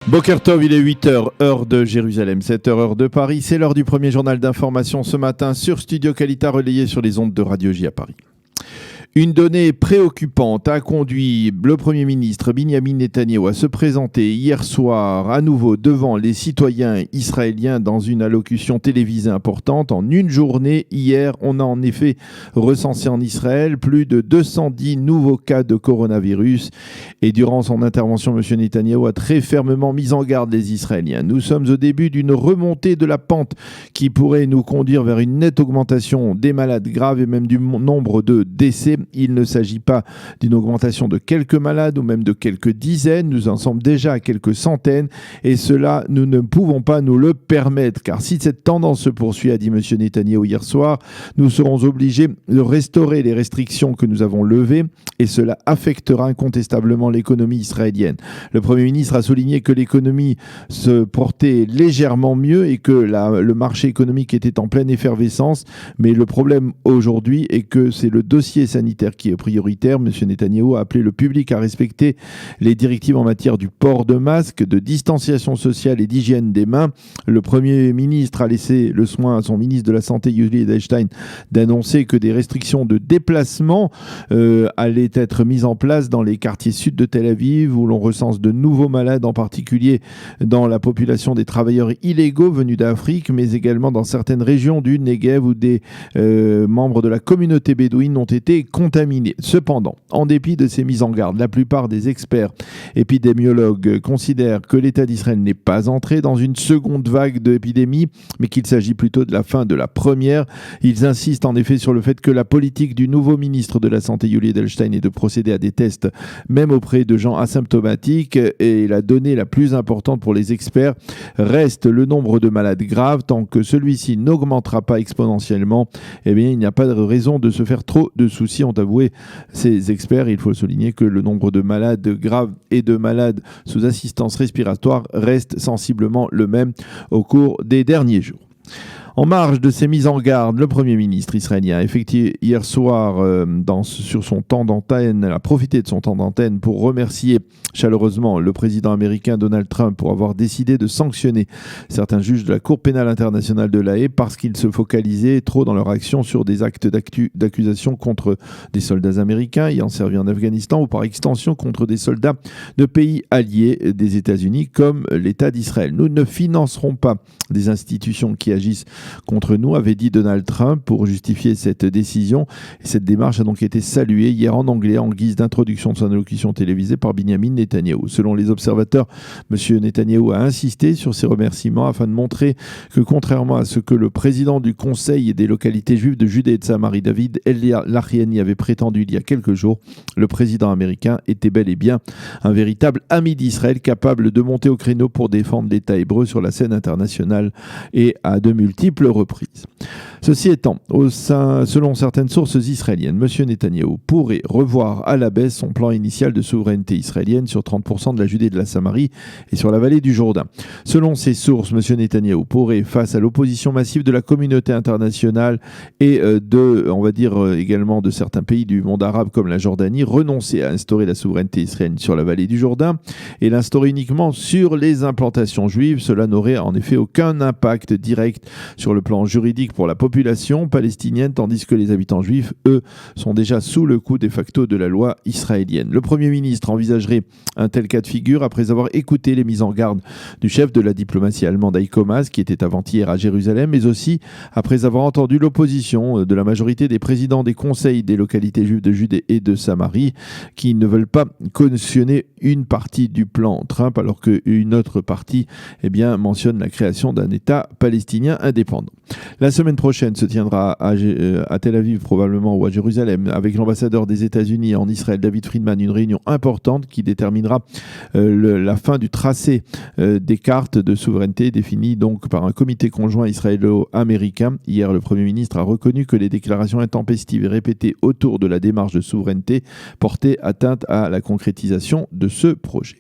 Boker Tov, il est 8h, heure de Jérusalem, 7h, heure de Paris. C'est l'heure du premier journal d'information ce matin sur Studio Qualita, relayé sur les ondes de Radio J à Paris. Une donnée préoccupante a conduit le Premier ministre Binyamin Netanyahou à se présenter hier soir à nouveau devant les citoyens israéliens dans une allocution télévisée importante. En une journée, hier, on a en effet recensé en Israël plus de 210 nouveaux cas de coronavirus. Et durant son intervention, M. Netanyahou a très fermement mis en garde les Israéliens. Nous sommes au début d'une remontée de la pente qui pourrait nous conduire vers une nette augmentation des malades graves et même du nombre de décès. Il ne s'agit pas d'une augmentation de quelques malades ou même de quelques dizaines. Nous en sommes déjà à quelques centaines et cela, nous ne pouvons pas nous le permettre. Car si cette tendance se poursuit, a dit M. Netanyahou hier soir, nous serons obligés de restaurer les restrictions que nous avons levées et cela affectera incontestablement l'économie israélienne. Le Premier ministre a souligné que l'économie se portait légèrement mieux et que le marché économique était en pleine effervescence. Mais le problème aujourd'hui est que c'est le dossier sanitaire qui est prioritaire. M. Netanyahou a appelé le public à respecter les directives en matière du port de masque, de distanciation sociale et d'hygiène des mains. Le Premier ministre a laissé le soin à son ministre de la Santé, Yuli Edelstein, d'annoncer que des restrictions de déplacement allaient être mises en place dans les quartiers sud de Tel Aviv, où l'on recense de nouveaux malades, en particulier dans la population des travailleurs illégaux venus d'Afrique, mais également dans certaines régions du Negev où des membres de la communauté bédouine ont été contaminés. Cependant, en dépit de ces mises en garde, la plupart des experts épidémiologues considèrent que l'État d'Israël n'est pas entré dans une seconde vague d'épidémie, mais qu'il s'agit plutôt de la fin de la première. Ils insistent en effet sur le fait que la politique du nouveau ministre de la Santé, Yuli Edelstein, est de procéder à des tests même auprès de gens asymptomatiques, et la donnée la plus importante pour les experts reste le nombre de malades graves. Tant que celui-ci n'augmentera pas exponentiellement, eh bien, il n'y a pas de raison de se faire trop de soucis, ont avoué ces experts. Il faut souligner que le nombre de malades graves et de malades sous assistance respiratoire reste sensiblement le même au cours des derniers jours. En marge de ces mises en garde, le Premier ministre israélien a effectué hier soir sur son temps d'antenne, a profité de son temps d'antenne pour remercier chaleureusement le président américain Donald Trump pour avoir décidé de sanctionner certains juges de la Cour pénale internationale de La Haye parce qu'ils se focalisaient trop dans leur action sur des actes d'accusation contre des soldats américains ayant servi en Afghanistan ou par extension contre des soldats de pays alliés des États-Unis comme l'État d'Israël. Nous ne financerons pas des institutions qui agissent contre nous, avait dit Donald Trump pour justifier cette décision. Et cette démarche a donc été saluée hier en anglais en guise d'introduction de son allocution télévisée par Binyamin Netanyahou. Selon les observateurs, M. Netanyahou a insisté sur ces remerciements afin de montrer que contrairement à ce que le président du Conseil des localités juives de Judée et de Samarie, David El-Lahiani, avait prétendu il y a quelques jours, le président américain était bel et bien un véritable ami d'Israël capable de monter au créneau pour défendre l'État hébreu sur la scène internationale et à de multiples reprises. Ceci étant, selon certaines sources israéliennes, M. Netanyahou pourrait revoir à la baisse son plan initial de souveraineté israélienne sur 30% de la Judée et de la Samarie et sur la vallée du Jourdain. Selon ces sources, M. Netanyahou pourrait, face à l'opposition massive de la communauté internationale et également de certains pays du monde arabe comme la Jordanie, renoncer à instaurer la souveraineté israélienne sur la vallée du Jourdain et l'instaurer uniquement sur les implantations juives. Cela n'aurait en effet aucun impact direct sur le plan juridique pour la population palestinienne, tandis que les habitants juifs, eux, sont déjà sous le coup de facto de la loi israélienne. Le Premier ministre envisagerait un tel cas de figure après avoir écouté les mises en garde du chef de la diplomatie allemande Heiko Maas, qui était avant-hier à Jérusalem, mais aussi après avoir entendu l'opposition de la majorité des présidents des conseils des localités juives de Judée et de Samarie, qui ne veulent pas cautionner une partie du plan Trump, alors qu'une autre partie mentionne la création d'un État palestinien indépendant. La semaine prochaine se tiendra à Tel Aviv probablement ou à Jérusalem avec l'ambassadeur des États-Unis en Israël, David Friedman, une réunion importante qui déterminera la fin du tracé des cartes de souveraineté définies donc par un comité conjoint israélo-américain. Hier, le Premier ministre a reconnu que les déclarations intempestives et répétées autour de la démarche de souveraineté portaient atteinte à la concrétisation de ce projet.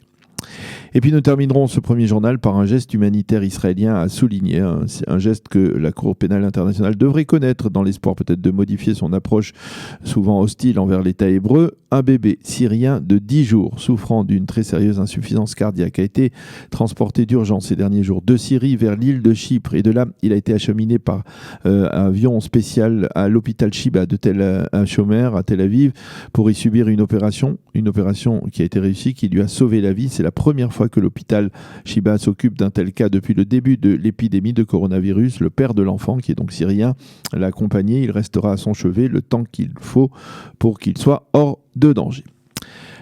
Et puis nous terminerons ce premier journal par un geste humanitaire israélien à souligner, un geste que la Cour pénale internationale devrait connaître dans l'espoir peut-être de modifier son approche souvent hostile envers l'État hébreu. Un bébé syrien de 10 jours souffrant d'une très sérieuse insuffisance cardiaque a été transporté d'urgence ces derniers jours de Syrie vers l'île de Chypre, et de là il a été acheminé par avion spécial à l'hôpital Shiba de Shomer à Tel Aviv pour y subir une opération qui a été réussie, qui lui a sauvé la vie. C'est la première fois que l'hôpital Shiba s'occupe d'un tel cas depuis le début de l'épidémie de coronavirus. Le père de l'enfant, qui est donc syrien, l'a accompagné. Il restera à son chevet le temps qu'il faut pour qu'il soit hors de danger.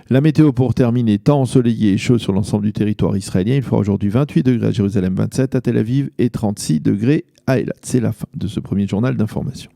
La météo pour terminer, temps ensoleillé et chaud sur l'ensemble du territoire israélien. Il fera aujourd'hui 28 degrés à Jérusalem, 27 à Tel Aviv et 36 degrés à Eilat. C'est la fin de ce premier journal d'information.